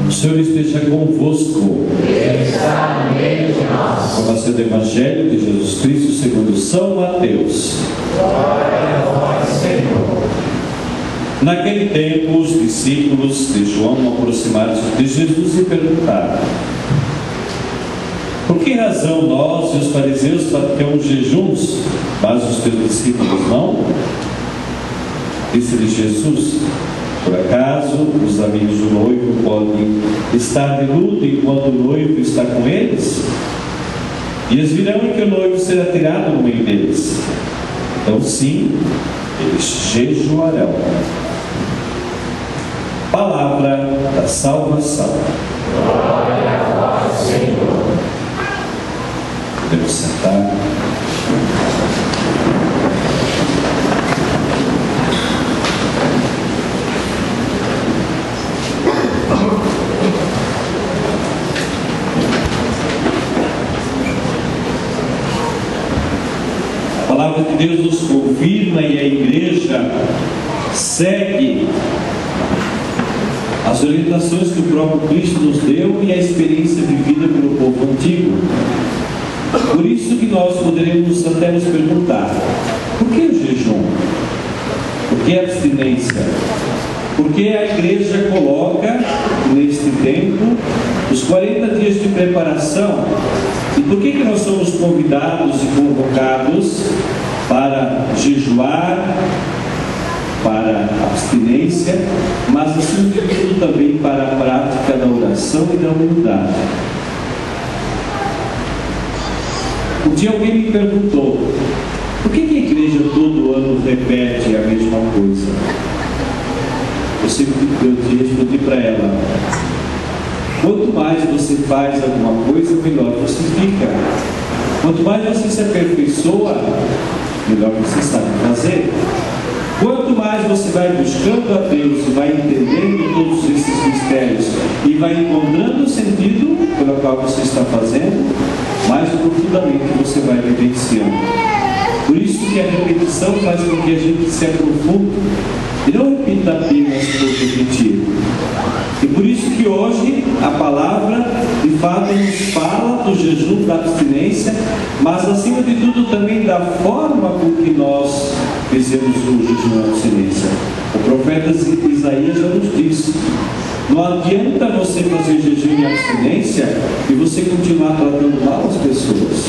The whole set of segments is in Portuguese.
O Senhor esteja convosco. Ele está no meio de nós. Proclamação do Evangelho de Jesus Cristo segundo São Mateus. Glória a vós, Senhor. Naquele tempo, os discípulos de João aproximaram-se de Jesus e perguntaram: por que razão nós e os fariseus praticamos jejuns, mas os teus discípulos não? Disse-lhe Jesus: por acaso os amigos do noivo podem estar de luto enquanto o noivo está com eles? E eles virão que o noivo será tirado no meio deles. Então sim, eles jejuarão. Palavra da salvação. Glória a vós, Senhor. Podemos sentar. A palavra de Deus nos confirma e a igreja segue as orientações que o próprio Cristo nos deu e a experiência vivida pelo povo antigo. Por isso que nós poderemos até nos perguntar: por que o jejum? Por que a abstinência? Por que a igreja coloca neste tempo os 40 dias de preparação? E por que nós somos convidados e convocados para jejuar, para a abstinência, mas acima de tudo também para a prática da oração e da humildade? Um dia alguém me perguntou: por que a igreja todo ano repete a mesma coisa? Eu respondi para ela: quanto mais você faz alguma coisa, melhor você fica. Quanto mais você se aperfeiçoa, melhor você sabe fazer. Quanto mais você vai buscando a Deus e vai entendendo todos esses mistérios e vai encontrando o sentido pelo qual você está fazendo, mais profundamente você vai vivenciando. Por isso que a repetição faz com que a gente se aprofunde e não repita apenas por repetir. E por isso que hoje a palavra de fato nos fala do jejum, da abstinência, mas acima de tudo também da forma com que nós fizemos o jejum e a abstinência. O profeta Isaías já nos disse: não adianta você fazer jejum e abstinência e você continuar tratando mal as pessoas.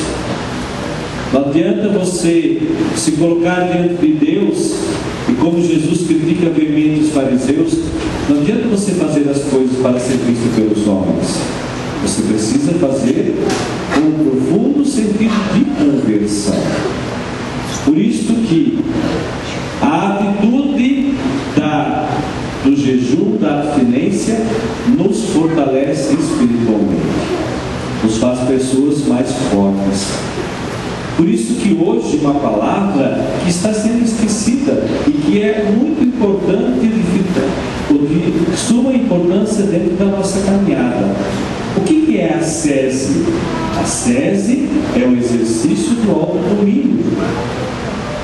Não adianta você se colocar diante de Deus e, como Jesus critica veemente os fariseus, não adianta você fazer as coisas para ser visto pelos homens. Você precisa fazer com um profundo sentido de conversão. Por isso que a atitude do jejum, da abstinência, nos fortalece espiritualmente, nos faz pessoas mais fortes. Por isso que hoje uma palavra que está sendo esquecida e que é muito importante, de suma importância dentro da nossa caminhada. O que é a ascese? A ascese é o exercício do autodomínio.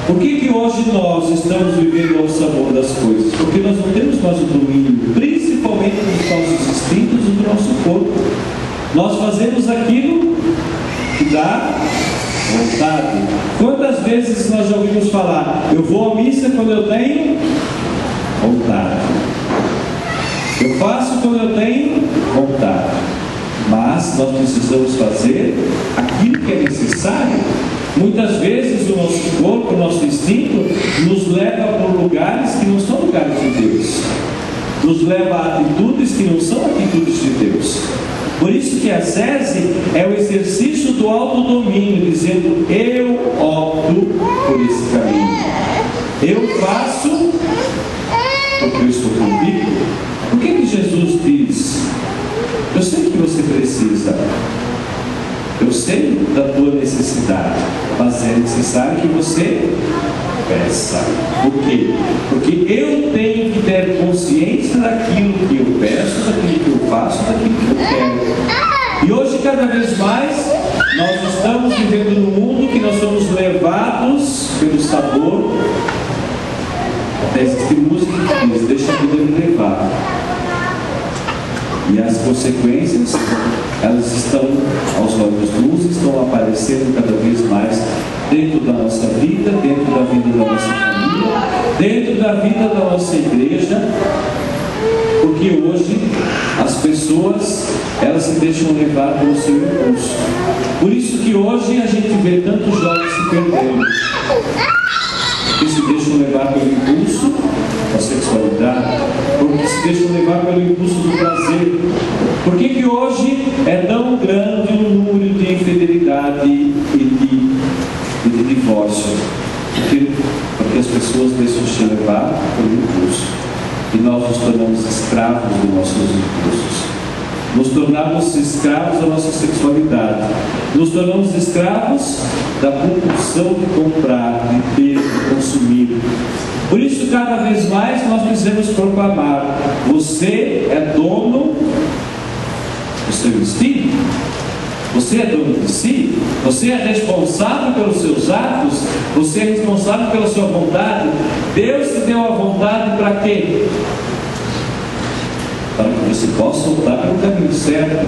Por que hoje nós estamos vivendo ao sabor das coisas? Porque nós não temos mais o domínio, principalmente dos nossos instintos e do nosso corpo. Nós fazemos aquilo que dá vontade. Quantas vezes nós já ouvimos falar: eu vou à missa quando eu tenho vontade, eu faço quando eu tenho vontade. Mas nós precisamos fazer aquilo que é necessário. Muitas vezes o nosso corpo, o nosso instinto nos leva por lugares que não são lugares de Deus, nos leva a atitudes que não são atitudes de Deus. Por isso que a ascese é o exercício do autodomínio, dizendo: eu opto por esse caminho, eu faço porque eu estou convicto. Por que Jesus diz: eu sei que você precisa, eu sei da tua necessidade, mas é necessário que você peça. Por quê? Porque eu tenho que ter consciência daquilo que eu peço, daquilo que eu faço, daquilo que eu quero. E hoje, cada vez mais, nós estamos vivendo num mundo que nós somos levados pelo sabor. Até existe música que diz: deixa a vida me levar. E as consequências, elas estão aos olhos nus, estão aparecendo cada vez mais dentro da nossa vida, dentro da vida da nossa família, dentro da vida da nossa igreja, porque hoje as pessoas, elas se deixam levar pelo seu impulso. Por isso que hoje a gente vê tantos jovens se perdendo, que se deixam levar pelo impulso da sexualidade, porque se deixam levar pelo impulso do prazer. Por que hoje é tão grande o número de infidelidade e de divórcio? Porque as pessoas deixam se levar pelo impulso. E nós nos tornamos escravos dos nossos impulsos. Nos tornamos escravos da nossa sexualidade. Nos tornamos escravos da compulsão de comprar, de ter, de consumir. Por isso, cada vez mais, nós precisamos proclamar: você é dono do seu destino. Você é dono de si. Você é responsável pelos seus atos. Você é responsável pela sua vontade. Deus te deu a vontade para quê? Para que você possa voltar pelo caminho certo.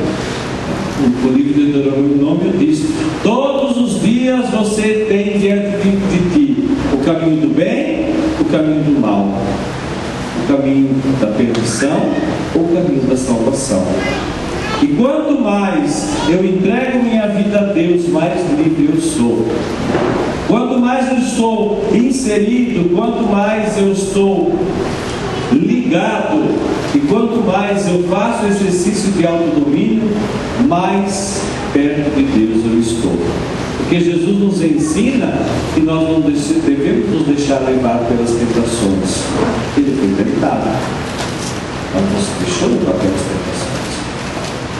O livro de Deuteronômio diz: todos os dias você tem diante de ti o caminho do bem, o caminho do mal, o caminho da perdição ou o caminho da salvação. E quanto mais eu entrego minha vida a Deus, mais livre eu sou. Quanto mais eu estou inserido, quanto mais eu estou ligado, e quanto mais eu faço exercício de autodomínio, mais perto de Deus eu estou. Porque Jesus nos ensina que nós não devemos nos deixar levar pelas tentações. Ele foi tentado, mas não se deixou levar pelas tentações.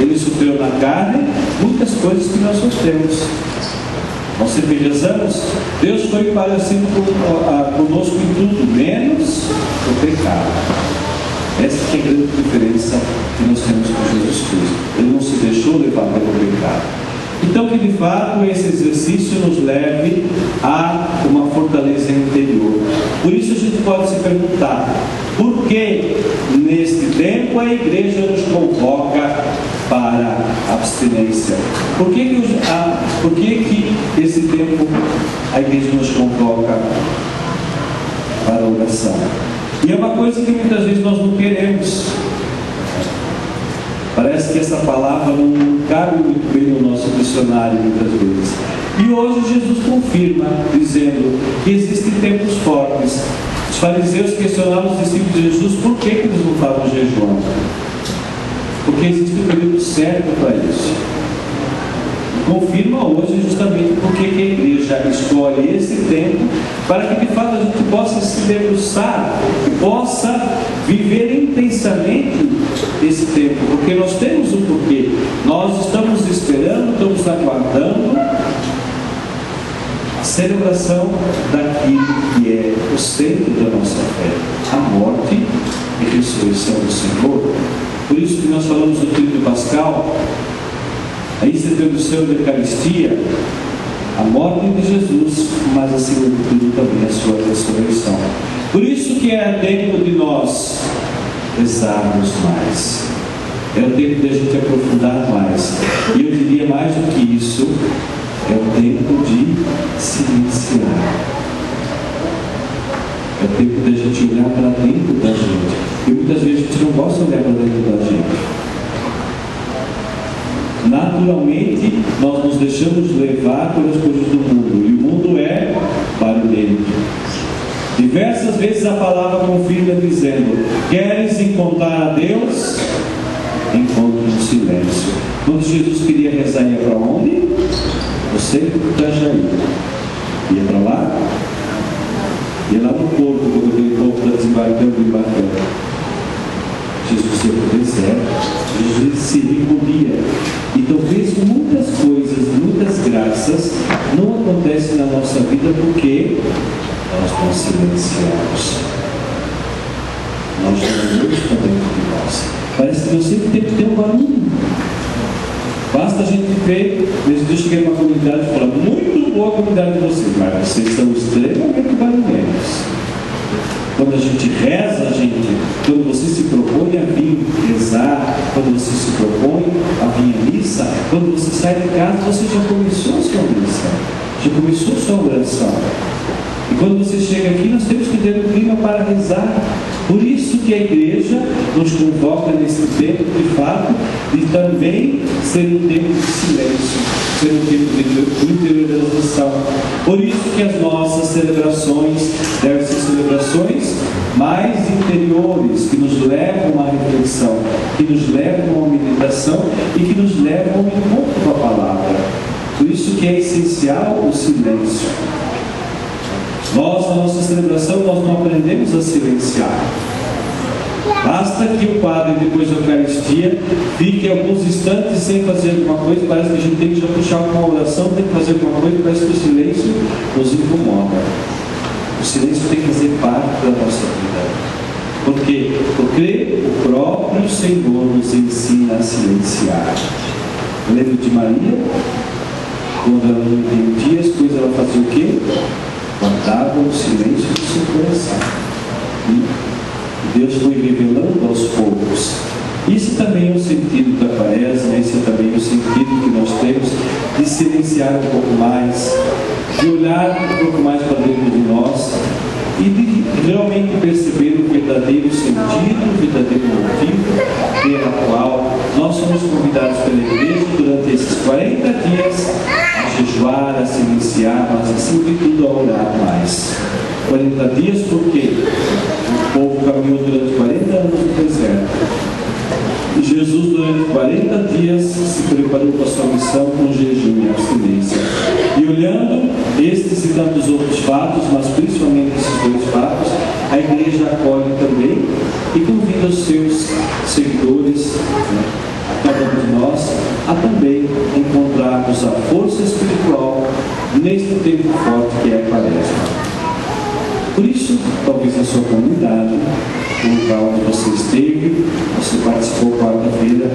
Ele sofreu na carne muitas coisas que nós sofremos. Nós cervejamos, Deus foi parecido conosco em tudo, menos o pecado. Essa é a grande diferença que nós temos com Jesus Cristo. Ele não se deixou levar pelo pecado. Então, que de fato esse exercício nos leve a uma fortaleza interior. Por isso a gente pode se perguntar: por que neste tempo a igreja nos convoca para a abstinência? Por que esse tempo a igreja nos convoca para a oração? E é uma coisa que muitas vezes nós não queremos. Parece que essa palavra não cabe muito bem no nosso dicionário muitas vezes. E hoje Jesus confirma, dizendo que existem tempos fortes. Os fariseus questionavam os discípulos de Jesus por que eles não estavam jejuando. Porque existe um período certo para isso. Confirma hoje justamente porque que a igreja escolhe esse tempo, para que de fato a gente possa se debruçar e possa viver intensamente esse tempo, porque nós temos um porquê. Nós estamos esperando, estamos aguardando a celebração daquilo que é o centro da nossa fé, a morte e ressurreição do Senhor. Por isso que nós falamos no Tríduo Pascal, a instituição da Eucaristia, a morte de Jesus, mas acima de tudo também a sua ressurreição. Por isso que é tempo de nós rezarmos mais, é o tempo de a gente aprofundar mais, e eu diria mais do que isso, é o tempo de silenciar, é o tempo de a gente olhar para dentro da gente, e muitas vezes a gente não gosta de olhar para dentro da gente. Naturalmente, nós nos deixamos levar pelas coisas do mundo, e o mundo é barulhento. Diversas vezes a palavra confirma dizendo: queres encontrar a Deus? Encontre no silêncio. Quando Jesus queria rezar, ia para onde? No centro do Itajaí. Ia para lá? Ia lá no porto, quando aquele povo está desembarcando e embarcando. Jesus ia para o deserto. Jesus se recolhia. E talvez muitas coisas, muitas graças não acontecem na nossa vida porque nós não silenciamos. Nós não olhamos para dentro de nós. Parece que eu sempre tenho que ter um barulho. Basta a gente ver. Nesse dia eu cheguei numa comunidade e falei: muito boa a comunidade de vocês, mas vocês são extremamente barulhentos. Quando a gente reza, quando você se propõe a vir rezar, quando você se propõe a vir à missa, quando você sai de casa, você já começou a sua missa, já começou a sua oração. E quando você chega aqui, nós temos que ter um clima para rezar. Por isso que a igreja nos convoca nesse tempo, de fato, de também ser um tempo de silêncio, ser um tempo de interiorização. Por isso que as nossas celebrações devem ser celebrações mais interiores, que nos levam à reflexão, que nos levam à meditação e que nos levam ao encontro com a palavra. Por isso que é essencial o silêncio. Nós, na nossa celebração, nós não aprendemos a silenciar. Basta que o padre, depois da Eucaristia, fique alguns instantes sem fazer alguma coisa, parece que a gente tem que já puxar uma oração, tem que fazer alguma coisa, parece que o silêncio nos incomoda. O silêncio tem que fazer parte da nossa vida. Porque o próprio Senhor nos ensina a silenciar. Eu lembro de Maria, quando ela não entendia as coisas, ela fazia o quê? Guardava o silêncio do seu coração. E Deus foi revelando aos poucos. Isso também é o sentido da Quaresma, esse é também o sentido que nós temos de silenciar um pouco mais, de olhar um pouco mais para dentro de nós e de realmente perceber o verdadeiro sentido, o verdadeiro motivo pela qual nós somos convidados pela igreja durante esses 40 dias a jejuar, a silenciar, mas acima de tudo a orar mais. 40 dias porque o povo caminhou durante 40 anos no deserto. E Jesus, durante 40 dias, se preparou para a sua missão com jejum e abstinência. E olhando estes e tantos outros fatos, mas principalmente esses dois fatos, a igreja acolhe também e convida os seus seguidores, cada um de nós, a também encontrarmos a força espiritual neste tempo forte que é a Quaresma. Por isso, talvez na sua comunidade, no local onde você esteve, você participou quarta-feira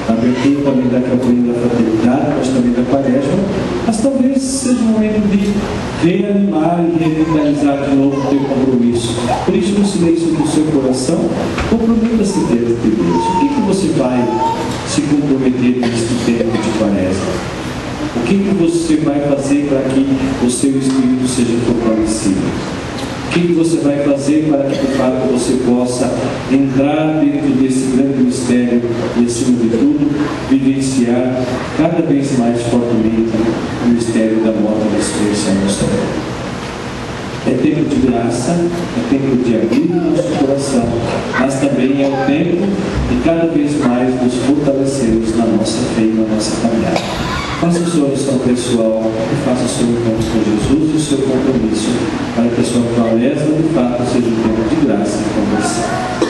da abertura também da campanha da fraternidade, mas também da Quaresma, mas talvez seja um momento de reanimar e revitalizar de novo o teu compromisso. Por isso, no silêncio do seu coração, comprometa-se diante de Deus. O que você vai se comprometer neste tempo de Quaresma? O que você vai fazer para que o seu espírito seja fortalecido? O que você vai fazer para que, de fato, você possa entrar dentro desse grande mistério e, acima de tudo, vivenciar cada vez mais fortemente o mistério da morte e da ressurreição do Senhor? É tempo de graça, é tempo de abrir o nosso coração, mas também é o tempo de cada vez mais nos fortalecermos na nossa fé e na nossa caminhada. Faça a sua oração pessoal e faça o seu encontro com Jesus e o seu compromisso para que a sua Quaresma, de fato, seja um tempo de graça e conversão.